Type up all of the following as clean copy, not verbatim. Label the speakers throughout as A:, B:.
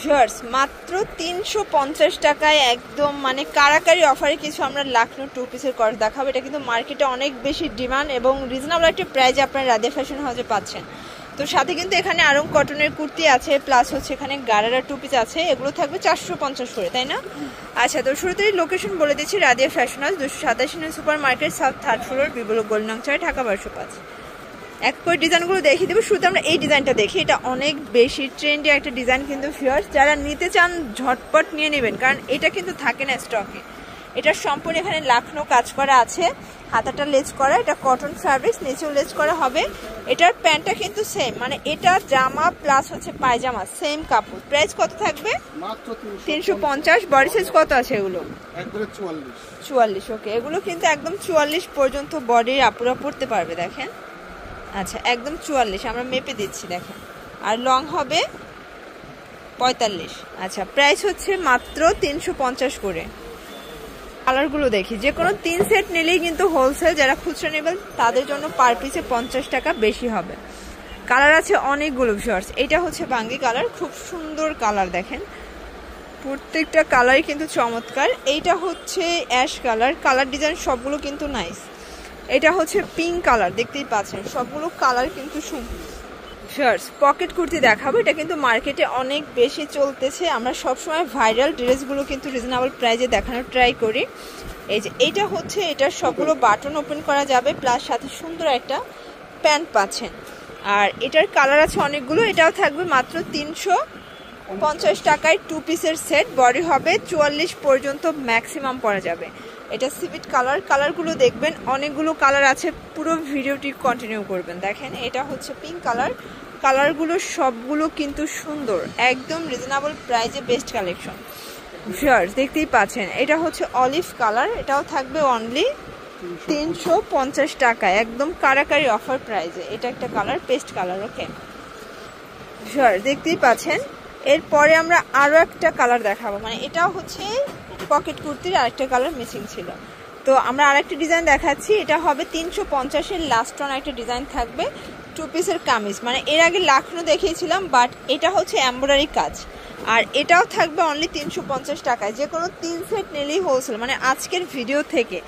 A: Viewers মাত্র 350 টাকায় একদম মানে কারাকারি অফারে কিছু আমরা লাখনো টু পিসের কর্স দেখাবো। এটা কিন্তু মার্কেটে অনেক বেশি ডিমান্ড এবং রিজনেবল একটা প্রাইসে আপনারা রাদিয়া ফ্যাশন হাউসে পাচ্ছেন। তো সাথে কিন্তু এখানে আরং কটনের কুর্তি আছে, প্লাস হচ্ছে এখানে গারারা টু পিস আছে, এগুলো থাকবে 450 করে, তাই না? আচ্ছা, তো শুরুতেই লোকেশন বলে দিচ্ছি, Radia fashion house 287 supermarket, south third floor, B block গোল্ডনং 4, ঢাকা 1205। এক করে ডিজাইনগুলো দেখিয়ে দেবো। শুরুতে আমরা এই ডিজাইনটা দেখি, এটা অনেক বেশি ট্রেন্ডি একটা ডিজাইন কিন্তু ভিউয়ার্স, যারা নিতে চান ঝটপট নিয়ে নেবেন, কারণ এটা কিন্তু থাকে না স্টকে। এটা সম্পূর্ণ এখানে লাখনো কাজ করা আছে, হাতাটা লেজ করা, এটা কটন ফ্যাব্রিক্স, নিচেও লেজ করা হবে। এটার প্যান্টটা কিন্তু সেম, মানে এটা জামা প্লাস হচ্ছে পায়জামা সেম কাপড়। প্রাইস কত থাকবে?
B: মাত্র
A: 350। বডি সাইজ কত আছে এগুলো?
B: একবারে
A: 44। ওকে, এগুলো কিন্তু একদম 44 পর্যন্ত বডির আপুরা পড়তে পারবে, দেখেন। আচ্ছা, একদম 44, আমরা মেপে দিচ্ছি, দেখেন। আর লং হবে 45। আচ্ছা, প্রাইস হচ্ছে মাত্র 350 করে। কালারগুলো দেখি, যে কোনো 3 সেট নিলেই কিন্তু হোলসেল, যারা খুচরা নেবেন তাদের জন্য পার পিসে 50 টাকা বেশি হবে। কালার আছে অনেকগুলো ভিউয়ার্স। এটা হচ্ছে বাঙ্গি কালার, খুব সুন্দর কালার, দেখেন প্রত্যেকটা কালারই কিন্তু চমৎকার। এইটা হচ্ছে অ্যাশ কালার, কালার ডিজাইন সবগুলো কিন্তু নাইস। এটা হচ্ছে পিঙ্ক কালার, দেখতেই পাচ্ছেন সবগুলো কালার কিন্তু সুন্দর। শার্টস পকেট কুর্তি দেখাবো, এটা কিন্তু মার্কেটে অনেক বেশি চলতেছে। আমরা সবসময় ভাইরাল ড্রেসগুলো কিন্তু রিজনেবল প্রাইসে দেখানোর ট্রাই করি। এই যে এটা হচ্ছে, এটা সবগুলো বাটন ওপেন করা যাবে, প্লাস সাথে সুন্দর একটা প্যান্ট পাচ্ছেন। আর এটার কালার আছে অনেকগুলো। এটাও থাকবে মাত্র 350 টাকায় টু পিসের সেট। বডি হবে 44 পর্যন্ত ম্যাক্সিমাম পরা যাবে। এটা সিভিট কালার, কালারগুলো দেখবেন অনেকগুলো কালার আছে, পুরো ভিডিওটি কন্টিনিউ করবেন। দেখেন এটা হচ্ছে পিঙ্ক কালার, কালারগুলো সবগুলো কিন্তু সুন্দর, একদম রিজনেবল প্রাইসে বেস্ট কালেকশন ভিউয়ার্স, দেখতেই পাচ্ছেন। এটা হচ্ছে অলিভ কালার, এটাও থাকবে অনলি 350 টাকা, একদম কারাকারি অফার প্রাইসে। এটা একটা colour, paste colour. Okay viewers, দেখতেই পাচ্ছেন। এরপরে আমরা আরো একটা কালার দেখাবো, মানে এটাও হচ্ছে পকেট কুর্তির আরেকটা কালার মিসিং ছিল। তো আমরা আরেকটা ডিজাইন দেখাচ্ছি, এটা হবে 350-এর লাস্ট অন একটা ডিজাইন থাকবে, টু পিসের কামিজ। মানে এর আগে লাখনো দেখিয়েছিলাম, বাট এটা হচ্ছে এমব্রয়ডারি কাজ। আর এটাও থাকবে অনলি 350 টাকায়। যে কোনো 3 সেট নিলেই হোলসেল, মানে আজকের ভিডিও থেকে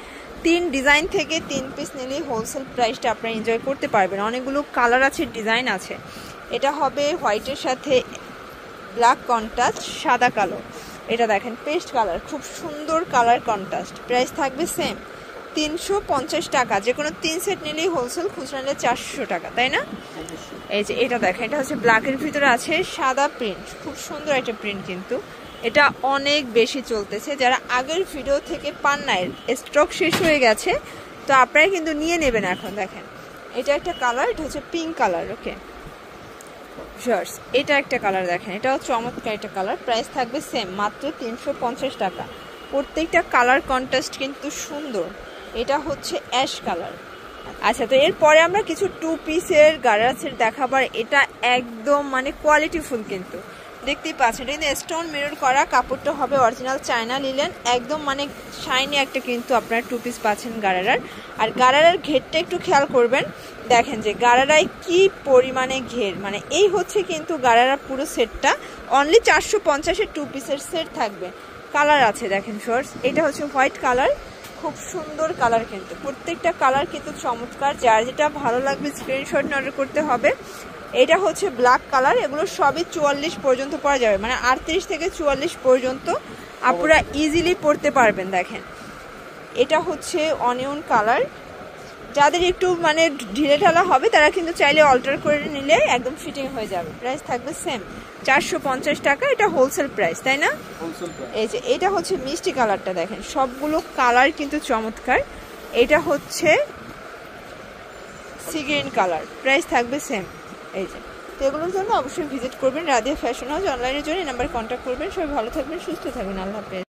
A: 3 ডিজাইন থেকে 3 পিস নিলেই হোলসেল প্রাইসটা আপনারা এনজয় করতে পারবেন। অনেকগুলো কালার আছে, ডিজাইন আছে। এটা হবে হোয়াইটের সাথে ব্ল্যাক কন্ট্রাস্ট, সাদা কালো। এটা দেখেন পেস্ট কালার, খুব সুন্দর কালার কন্ট্রাস্ট। প্রাইস থাকবে সেম 350 টাকা। যে কোনো 3 সেট নিলেই হোলসেল, খুচরা নিলে 400 টাকা, তাই না? এই যে এটা দেখেন, এটা হচ্ছে ব্ল্যাকের ভিতরে আছে সাদা প্রিন্ট, খুব সুন্দর একটা প্রিন্ট কিন্তু। এটা অনেক বেশি চলতেছে, যারা আগের ভিডিও থেকে পান নাই, স্টক শেষ হয়ে গেছে, তো আপনারা কিন্তু নিয়ে নেবেন এখন। দেখেন এটা একটা কালার, এটা হচ্ছে পিঙ্ক কালার। ওকে ভিউয়ার্স, এটা একটা কালার দেখেন, এটাও চমৎকার একটা কালার। প্রাইস থাকবে সেম মাত্র 350 টাকা। প্রত্যেকটা কালার কন্ট্রাস্ট কিন্তু সুন্দর। এটা হচ্ছে অ্যাশ কালার। আচ্ছা, তো এরপরে আমরা কিছু টু পিসের গারারা সেট দেখাবার। এটা একদম মানে কোয়ালিটিফুল কিন্তু, দেখতেই পাচ্ছেন। এটা কিন্তু স্টোন মিরর করা, কাপড়টা হবে অরিজিনাল চায়না লিলেন, একদম মানে শাইনি একটা কিন্তু আপনারা টু পিস পাচ্ছেন গারারার। আর গারারার ঘেরটা একটু খেয়াল করবেন, দেখেন যে গারারায় কি পরিমাণে ঘের, মানে এই হচ্ছে কিন্তু গারারার পুরো সেটটা। অনলি 450-এর টু পিসের সেট থাকবে। কালার আছে দেখেন শর্টস, এটা হচ্ছে হোয়াইট কালার, খুব সুন্দর কালার কিন্তু। প্রত্যেকটা কালার কিন্তু চমৎকার, যার যেটা ভালো লাগবে স্ক্রিনশট অর্ডার করতে হবে। এটা হচ্ছে ব্ল্যাক কালার, এগুলো সবই 44 পর্যন্ত পরা যাবে, মানে 38 থেকে 44 পর্যন্ত আপনারা ইজিলি পরতে পারবেন। দেখেন এটা হচ্ছে অনিয়ন কালার, যাদের একটু মানে ঢিলে ঢালা হবে তারা কিন্তু চাইলে অল্টার করে নিলে একদম ফিটিং হয়ে যাবে। প্রাইস থাকবে সেম 450 টাকা। এটা হোলসেল প্রাইস, তাই না? এই যে এটা হচ্ছে মিষ্টি কালারটা, দেখেন সবগুলো কালার কিন্তু চমৎকার। এটা হচ্ছে সি গ্রিন কালার, প্রাইস থাকবে সেম। এই যে, তো এগুলোর জন্য অবশ্যই ভিজিট করবেন রাদিয়া ফ্যাশন হাউস। অনলাইনের জন্য এই নাম্বারে কন্ট্যাক্ট করবেন। সবাই ভালো থাকবেন, সুস্থ থাকবেন, আল্লাহ হাফেজ।